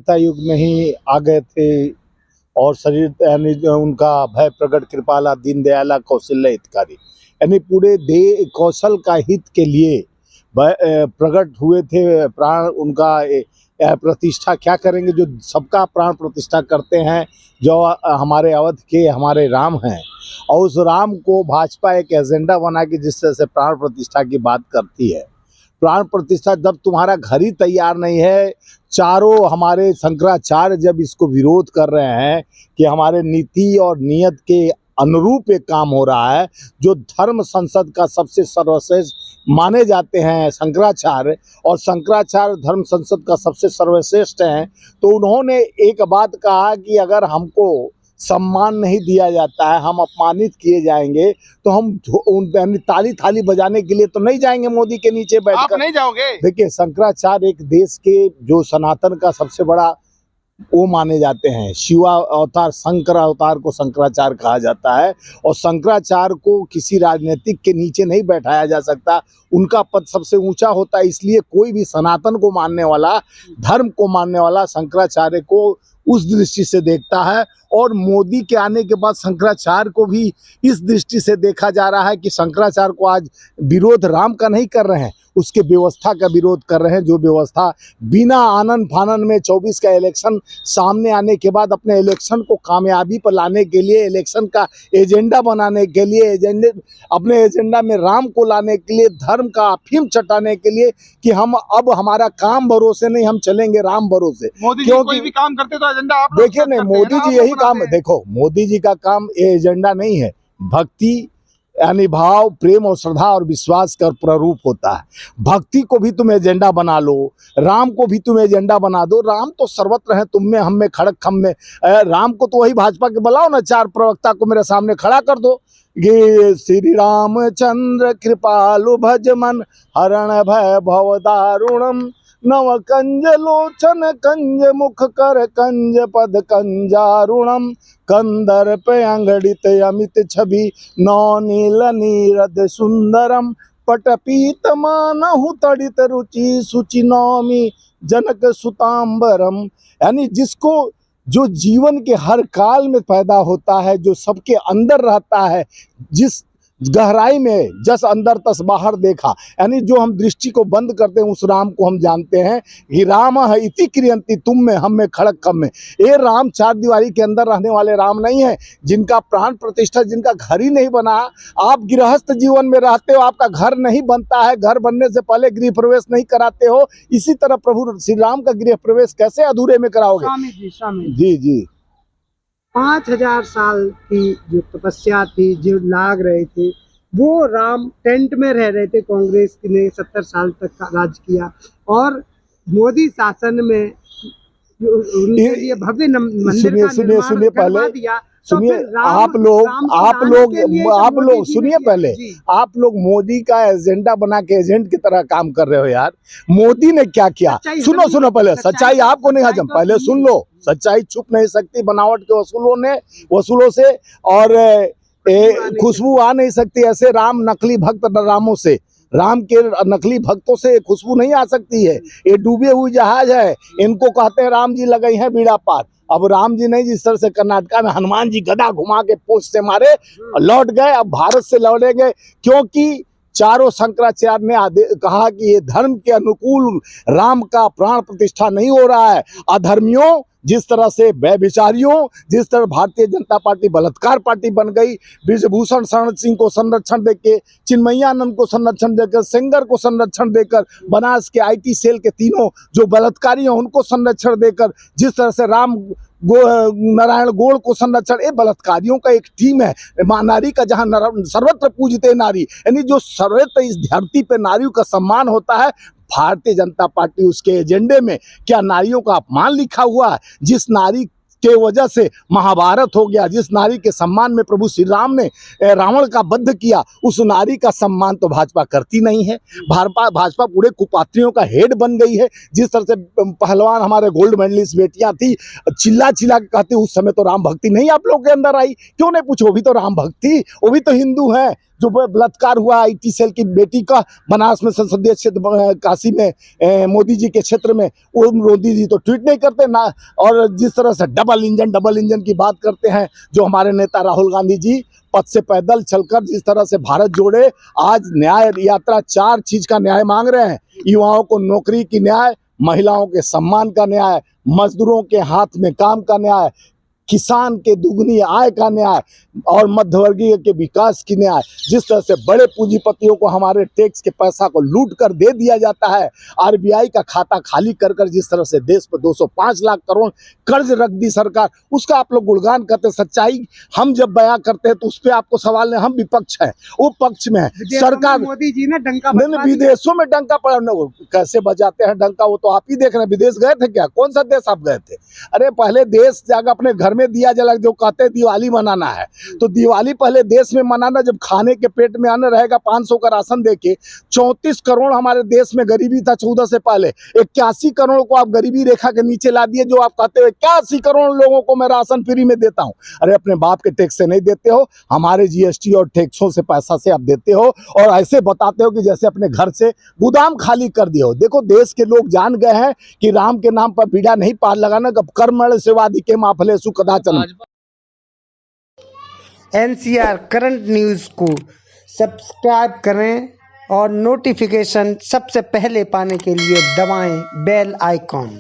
त्रेता युग में ही आ गए थे और शरीर यानी उनका भय प्रगट कृपाला दीन दयाला कौशल्य हितकारी, यानी पूरे दे कौशल का हित के लिए प्रकट हुए थे। प्राण उनका प्रतिष्ठा क्या करेंगे, जो सबका प्राण प्रतिष्ठा करते हैं, जो हमारे अवध के हमारे राम हैं, और उस राम को भाजपा एक एजेंडा बना के जिस तरह से प्राण प्रतिष्ठा की बात करती है। प्राण प्रतिष्ठा जब तुम्हारा घर ही तैयार नहीं है, चारों हमारे शंकराचार्य जब इसको विरोध कर रहे हैं कि हमारे नीति और नियत के अनुरूप एक काम हो रहा है, जो धर्म संसद का सबसे सर्वश्रेष्ठ माने जाते हैं शंकराचार्य, और शंकराचार्य धर्म संसद का सबसे सर्वश्रेष्ठ हैं, तो उन्होंने एक बात कहा कि अगर हमको सम्मान नहीं दिया जाता है, हम अपमानित किए जाएंगे, तो हम ताली थाली बजाने के लिए तो नहीं जाएंगे मोदी के नीचे बैठकर। आप नहीं जाओगे? देखिए, शंकराचार्य एक देश के जो सनातन का सबसे बड़ा वो माने जाते हैं, शिवा अवतार शंकर अवतार को शंकराचार्य कहा जाता है, और शंकराचार्य को किसी राजनीतिक के नीचे नहीं बैठाया जा सकता, उनका पद सबसे ऊंचा होता है। इसलिए कोई भी सनातन को मानने वाला, धर्म को मानने वाला शंकराचार्य को उस दृष्टि से देखता है, और मोदी के आने के बाद शंकराचार्य को भी इस दृष्टि से देखा जा रहा है कि शंकराचार्य को आज विरोध राम का नहीं कर रहे हैं, उसके व्यवस्था का विरोध कर रहे हैं, जो व्यवस्था बिना आनन फानन में 24 का इलेक्शन सामने आने के बाद अपने इलेक्शन को कामयाबी पर लाने के लिए, इलेक्शन का एजेंडा बनाने के लिए, अपने एजेंडा में राम को लाने के लिए, धर्म का अफीम चटाने के लिए कि हम अब हमारा काम भरोसे नहीं, हम चलेंगे राम भरोसे। मोदी जी कोई भी काम करते तो एजेंडा आप देखिए नहीं, मोदी जी यही काम, देखो मोदी जी का काम ये एजेंडा नहीं है, भक्ति यानी भाव, प्रेम और श्रद्धा और विश्वास का प्ररूप होता है। भक्ति को भी तुम एजेंडा बना लो, राम को भी तुम एजेंडा बना दो। राम तो सर्वत्र है, तुम में, हम में, खड़क खम में। राम को तो वही भाजपा के बुलाओ ना, 4 प्रवक्ता को मेरे सामने खड़ा कर दो। ये श्री रामचंद्र कृपालु भज मन, हरण भय भव दारुणम, नव कंज लोचन कंज मुख कर कंज पद कंजारुणम, कंदर्प अंगड़ित अमित छवि नौ नील नीरद सुंदरम, पटपीत मानहु तड़ित रुचि सुचि नौमी जनक सुतांबरम। यानी जिसको, जो जीवन के हर काल में पैदा होता है, जो सबके अंदर रहता है, जिस गहराई में जस अंदर तस बाहर देखा, यानी जो हम दृष्टि को बंद करते हैं उस राम को हम जानते हैं कि राम है इति क्रियंती, तुम में, हम में, खड़क खम में। ये राम 4 दीवारी के अंदर रहने वाले राम नहीं है, जिनका प्राण प्रतिष्ठा, जिनका घर ही नहीं बना। आप गृहस्थ जीवन में रहते हो, आपका घर नहीं बनता है, घर बनने से पहले गृह प्रवेश नहीं कराते हो, इसी तरह प्रभु श्री राम का गृह प्रवेश कैसे अधूरे में कराओगे? स्वामी जी जी, 5000 साल की जो तपस्या थी, जो लाग रहे थे, वो राम टेंट में रह रहे थे। कांग्रेस ने 70 साल तक राज किया, और मोदी शासन में उनके लिए भव्य मंदिर का निर्माण करवा दिया। सुनिए, आप लोग सुनिए पहले, आप लोग मोदी का एजेंडा बना के एजेंट की तरह काम कर रहे हो यार। मोदी ने क्या किया, सुनो पहले, सच्चाई आपको नहीं हजम, पहले सुन लो। सच्चाई छुप नहीं सकती बनावट के वसूलों से, और खुशबू आ नहीं सकती ऐसे राम नकली भक्त रामों से, राम के नकली भक्तों से खुशबू नहीं आ सकती है। ये डूबे हुए जहाज है, इनको कहते हैं राम जी लगे हैं बीड़ा पार। अब राम जी नहीं, जिस तरह से कर्नाटका में हनुमान जी गदा घुमा के पूंछ से मारे लौट गए, अब भारत से लौटेंगे, क्योंकि चारों शंकराचार्य ने कहा कि ये धर्म के अनुकूल राम का प्राण प्रतिष्ठा नहीं हो रहा है। अधर्मियों, जिस तरह से व्यभिचारियों, जिस तरह भारतीय जनता पार्टी बलात्कार पार्टी बन गई, ब्रिजभूषण शरण सिंह को संरक्षण देकर, चिन्मयानंद को संरक्षण देकर, सेंगर को संरक्षण देकर, बनास के IT सेल के तीनों जो बलात्कारी हैं उनको संरक्षण देकर, जिस तरह से नारायण गौड़ को संरक्षण, ये बलात्कारियों का एक टीम है। मां नारी का जहां सर्वत्र पूजते नारी, यानी जो सर्वत्र इस धरती पे नारियों का सम्मान होता है, भारतीय जनता पार्टी उसके एजेंडे में क्या नारियों का अपमान लिखा हुआ है? जिस नारी के वजह से महाभारत हो गया, जिस नारी के सम्मान में प्रभु श्री राम ने रावण का वध किया, उस नारी का सम्मान तो भाजपा करती नहीं है। भाजपा पूरे कुपात्रियों का हेड बन गई है। जिस तरह से पहलवान हमारे गोल्ड मेडलिस्ट बेटियां थी, चिल्ला चिल्ला के कहती, उस समय तो राम भक्ति नहीं आप लोगों के अंदर आई, क्यों नहीं पूछो? वो भी तो राम भक्ति, वो भी तो हिंदू है। जो बलात्कार हुआ आईटी सेल की बेटी का बनारस में संसदीय क्षेत्र काशी में मोदी जी के क्षेत्र में, वो मोदी जी तो ट्वीट नहीं करते ना। और जिस तरह से डबल इंजन की बात करते हैं जो हमारे नेता राहुल गांधी जी पद से पैदल चलकर जिस तरह से भारत जोड़े आज न्याय यात्रा 4 चीज का न्याय मांग रहे हैं। युवाओं को नौकरी की न्याय, महिलाओं के सम्मान का न्याय, मजदूरों के हाथ में काम का न्याय, किसान के दुगनी आय का न्याय और मध्यवर्गीय के विकास की न्याय। जिस तरह से बड़े पूंजीपतियों को हमारे टैक्स के पैसा को लूट कर दे दिया जाता है, आरबीआई का खाता खाली कर कर जिस तरह से देश पर 205 लाख करोड़ कर्ज रख दी सरकार, उसका आप लोग गुणगान करते। सच्चाई हम जब बयां करते हैं तो उस पर आपको सवाल नहीं, हम विपक्ष हैं, वो पक्ष में है सरकार। मोदी जी ने डंका नहीं, विदेशों में डंका पड़ा, कैसे बजाते हैं डंका वो तो आप ही देख रहे हैं। विदेश गए थे क्या? कौन सा देश आप गए थे? अरे पहले देश जाकर अपने घर में दिया जला, जो कहते हैं दिवाली मनाना है तो दिवाली पहले देश में मनाना। जब खाने के पेट में अन्न रहेगा 500 का राशन देके, 34 करोड़ हमारे देश में गरीबी था 14 से पहले, 81 करोड़ को आप गरीबी रेखा के नीचे ला दिए। जो आप कहते हो 81 करोड़ लोगों को मैं राशन फ्री में देता हूं, अरे अपने बाप के टैक्स से नहीं देते हो, हमारे जीएसटी और टैक्सों से पैसा से आप देते हो और ऐसे बताते हो कि जैसे अपने घर से गोदाम खाली कर दिए हो। देखो देश के लोग जान गए हैं कि राम के नाम पर बीड़ा नहीं पार लगाना, कर्मण सेवादि के माफलेसु कदाचन। एनसीआर करंट न्यूज़ को सब्सक्राइब करें और नोटिफिकेशन सबसे पहले पाने के लिए दबाएं बेल आइकॉन।